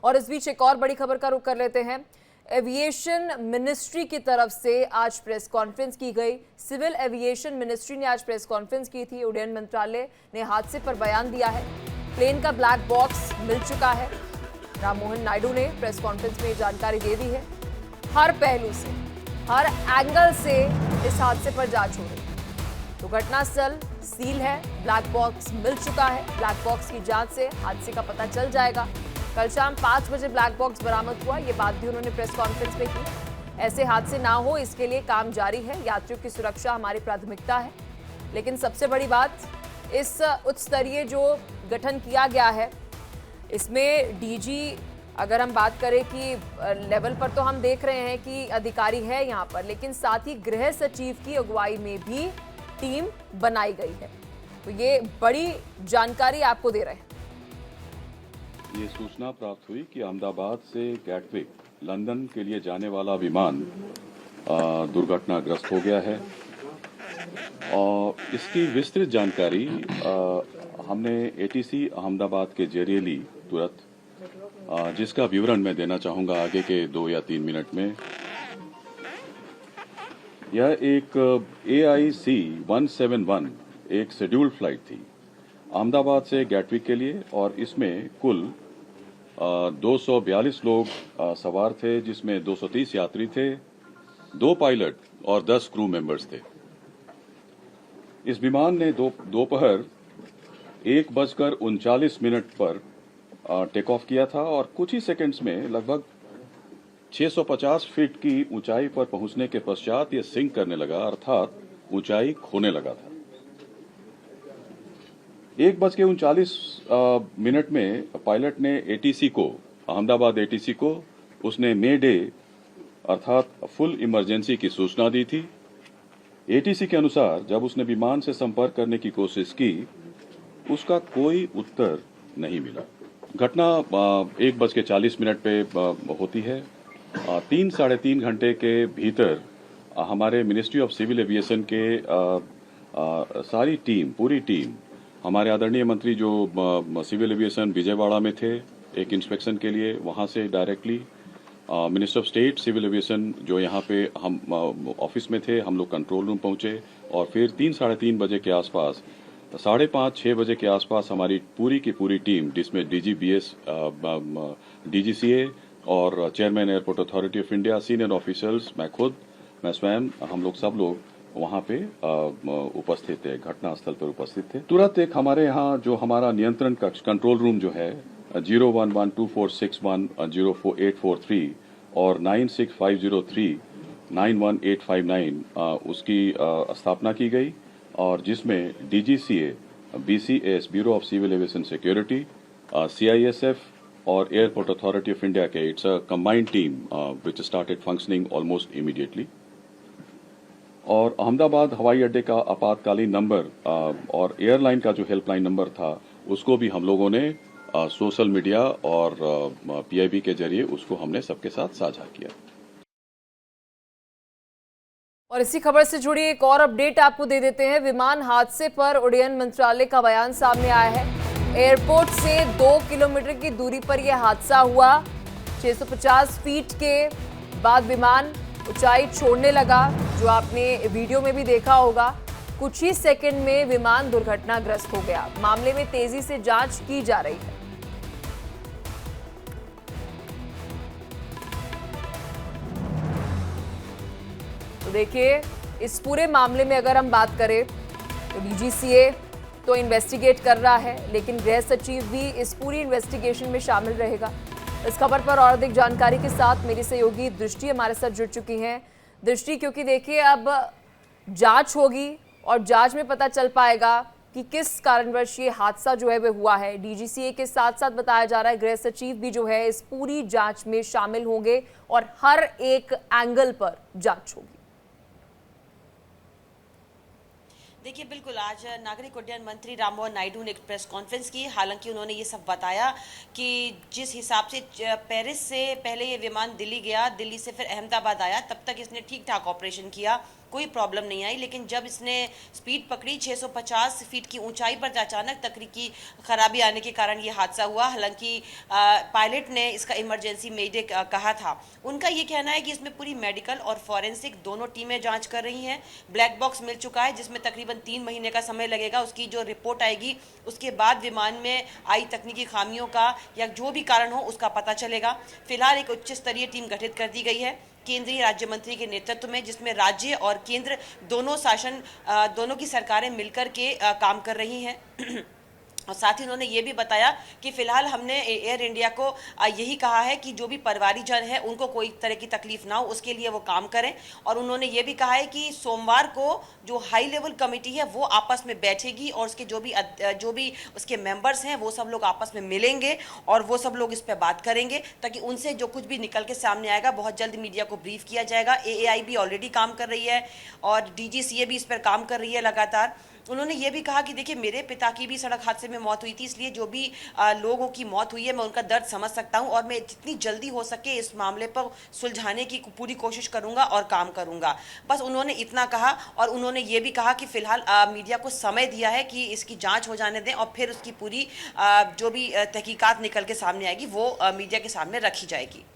और इस बीच एक और बड़ी खबर का रुख कर लेते हैं। एविएशन मिनिस्ट्री की तरफ से आज प्रेस कॉन्फ्रेंस की गई। सिविल एविएशन मिनिस्ट्री ने आज प्रेस कॉन्फ्रेंस की थी। उड्डयन मंत्रालय ने हादसे पर बयान दिया है। प्लेन का ब्लैक बॉक्स मिल चुका है। राम मोहन नायडू ने प्रेस कॉन्फ्रेंस में ये जानकारी दे दी है। हर पहलू से, हर एंगल से इस हादसे पर जांच हो रही है। तो घटनास्थल सील है, ब्लैक बॉक्स मिल चुका है। ब्लैक बॉक्स की जांच से हादसे का पता चल जाएगा। कल शाम 5 बजे ब्लैक बॉक्स बरामद हुआ। ये बात भी उन्होंने प्रेस कॉन्फ्रेंस में की। ऐसे हादसे ना हो, इसके लिए काम जारी है। यात्रियों की सुरक्षा हमारी प्राथमिकता है। लेकिन सबसे बड़ी बात, इस उच्च स्तरीय जो गठन किया गया है, इसमें डीजी, अगर हम बात करें कि लेवल पर तो हम देख रहे हैं कि अधिकारी है यहाँ पर, लेकिन साथ ही गृह सचिव की अगुवाई में भी टीम बनाई गई है। तो ये बड़ी जानकारी आपको दे रहे हैं। ये सूचना प्राप्त हुई कि अहमदाबाद से गैटविक लंदन के लिए जाने वाला विमान दुर्घटनाग्रस्त हो गया है और इसकी विस्तृत जानकारी हमने एटीसी अहमदाबाद के जरिए ली तुरंत, जिसका विवरण मैं देना चाहूँगा आगे के 2 या 3 मिनट में। यह एक AIC 171 एक शेड्यूल्ड फ्लाइट थी अहमदाबाद से गैटविक के लिए और इसमें कुल 242 लोग सवार थे, जिसमें 230 यात्री थे, 2 पायलट और 10 क्रू मेंबर्स थे। इस विमान ने दोपहर 1:39 पर टेक ऑफ किया था और कुछ ही सेकंड्स में लगभग 650 फीट की ऊंचाई पर पहुंचने के पश्चात यह सिंक करने लगा, अर्थात ऊंचाई खोने लगा था। 1:39 में पायलट ने एटीसी को, अहमदाबाद एटीसी को, उसने मे डे अर्थात फुल इमरजेंसी की सूचना दी थी। एटीसी के अनुसार जब उसने विमान से संपर्क करने की कोशिश की, उसका कोई उत्तर नहीं मिला। घटना 1:40 पे होती है। 3 साढ़े 3 घंटे के भीतर हमारे मिनिस्ट्री ऑफ सिविल एविएशन के सारी टीम, पूरी टीम, हमारे आदरणीय मंत्री जो सिविल एविएशन विजयवाड़ा में थे एक इंस्पेक्शन के लिए, वहां से directly minister of state civil aviation जो यहाँ पे हम ऑफिस में थे, हम लोग कंट्रोल रूम पहुंचे और फिर 3 साढ़े 3 बजे के आसपास, 5:30-6 बजे के आसपास हमारी पूरी की पूरी टीम, जिसमें DGBS, DGCA और chairman airport authority of India, senior officers, मैं स्वयं, हम लोग सब लोग वहाँ पे उपस्थित थे, घटनास्थल पर उपस्थित थे। तुरंत एक हमारे यहाँ जो हमारा नियंत्रण कक्ष, कंट्रोल रूम जो है 0112461 04843 और 96503 91859 उसकी स्थापना की गई और जिसमें DGCA, BCS bureau of civil aviation security, CISF और एयरपोर्ट अथॉरिटी ऑफ इंडिया के, it's a combined team which started functioning almost immediately. और अहमदाबाद हवाई अड्डे का आपातकालीन नंबर और एयरलाइन का जो हेल्पलाइन नंबर था, उसको भी हम लोगों ने सोशल मीडिया और PIB के जरिए उसको हमने सबके साथ साझा किया। और इसी खबर से जुड़ी एक और अपडेट आपको दे देते हैं। विमान हादसे पर उड्डयन मंत्रालय का बयान सामने आया है। एयरपोर्ट से 2 किलोमीटर की दूरी पर यह हादसा हुआ। 650 फीट के बाद विमान ऊंचाई छोड़ने लगा, जो आपने वीडियो में भी देखा होगा। कुछ ही सेकंड में विमान दुर्घटनाग्रस्त हो गया। मामले में तेजी से जांच की जा रही है। तो देखिए, इस पूरे मामले में अगर हम बात करें तो DGCA तो इन्वेस्टिगेट कर रहा है, लेकिन गृह सचिव भी इस पूरी इन्वेस्टिगेशन में शामिल रहेगा। इस खबर पर और अधिक जानकारी के साथ मेरी सहयोगी दृष्टि हमारे साथ जुड़ चुकी हैं। दृष्टि, क्योंकि देखिए अब जांच होगी और जांच में पता चल पाएगा कि किस कारणवश ये हादसा जो है वह हुआ है। DGCA के साथ साथ बताया जा रहा है गृह सचिव भी जो है इस पूरी जांच में शामिल होंगे और हर एक एंगल पर जांच होगी। देखिए, बिल्कुल आज नागरिक उड्डयन मंत्री राम मोहन नायडू ने एक प्रेस कॉन्फ्रेंस की। हालांकि उन्होंने ये सब बताया कि जिस हिसाब से पेरिस से पहले ये विमान दिल्ली गया, दिल्ली से फिर अहमदाबाद आया, तब तक इसने ठीक ठाक ऑपरेशन किया कोई प्रॉब्लम नहीं आई, लेकिन जब इसने स्पीड पकड़ी 650 फीट की ऊंचाई पर अचानक तकनीकी खराबी आने के कारण ये हादसा हुआ। हालांकि पायलट ने इसका इमरजेंसी मेडे कहा था। उनका ये कहना है कि इसमें पूरी मेडिकल और फॉरेंसिक दोनों टीमें जांच कर रही हैं। ब्लैक बॉक्स मिल चुका है जिसमें तकरीबन 3 महीने का समय लगेगा। उसकी जो रिपोर्ट आएगी उसके बाद विमान में आई तकनीकी खामियों का या जो भी कारण हो उसका पता चलेगा। फिलहाल एक उच्च स्तरीय टीम गठित कर दी गई है केंद्रीय राज्य मंत्री के नेतृत्व में, जिसमें राज्य और केंद्र दोनों की सरकारें मिलकर के काम कर रही हैं। और साथ ही उन्होंने ये भी बताया कि फिलहाल हमने एयर इंडिया को यही कहा है कि जो भी परिवारीजन है उनको कोई तरह की तकलीफ ना हो, उसके लिए वो काम करें। और उन्होंने ये भी कहा है कि सोमवार को जो हाई लेवल कमेटी है वो आपस में बैठेगी और उसके जो भी उसके मेंबर्स हैं वो सब लोग आपस में मिलेंगे और वो सब लोग इस पर बात करेंगे, ताकि उनसे जो कुछ भी निकल के सामने आएगा बहुत जल्द मीडिया को ब्रीफ किया जाएगा। एएआई भी ऑलरेडी काम कर रही है और डीजीसीए भी इस पर काम कर रही है लगातार। उन्होंने ये भी कहा कि देखिए, मेरे पिता की भी सड़क हादसे में मौत हुई थी, इसलिए जो भी लोगों की मौत हुई है मैं उनका दर्द समझ सकता हूं और मैं जितनी जल्दी हो सके इस मामले पर सुलझाने की पूरी कोशिश करूंगा और काम करूंगा। बस उन्होंने इतना कहा और उन्होंने ये भी कहा कि फिलहाल मीडिया को समय दिया है कि इसकी जांच हो जाने दें और फिर उसकी पूरी जो भी तहकीकात निकल के सामने आएगी वो मीडिया के सामने रखी जाएगी।